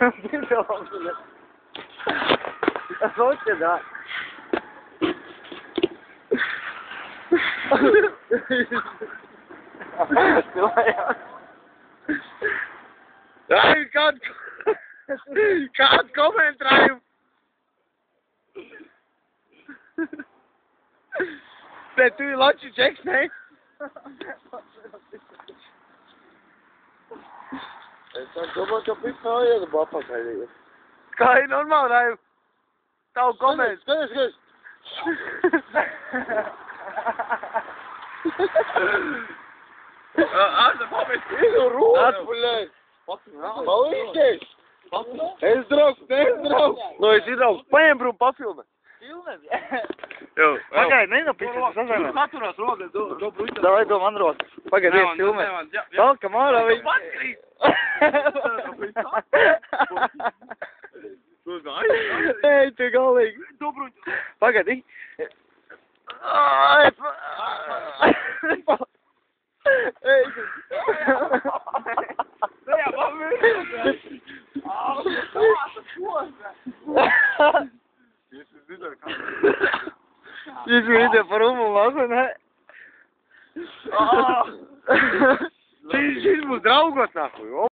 Videlo bi me. Hoće da. Daj, kad komentraju. Sve tu i loči ček, ne? Sad dobro to pisao je bapa kaj je. Kaj normalno daju. Tao komen. Skaj. Ajde, pamet. Idu ruku. Atpulej. Pa uvišćeš. Ne zdrav. No jesi zdrav. Pajem brum, pa filme. Filme bi. Evo. Pagaj, ne napišeš, šta znam. Satura, slode, dobro jutro. Давай до Мандрос. Погоди, filme. Толка мora, vi. Ej, ti golik. Dobro jutro. Pogodi. Ej. Ne, ja vam Ti si vidio prvu masu, ne? Ti si mu zdravo got, nahuj.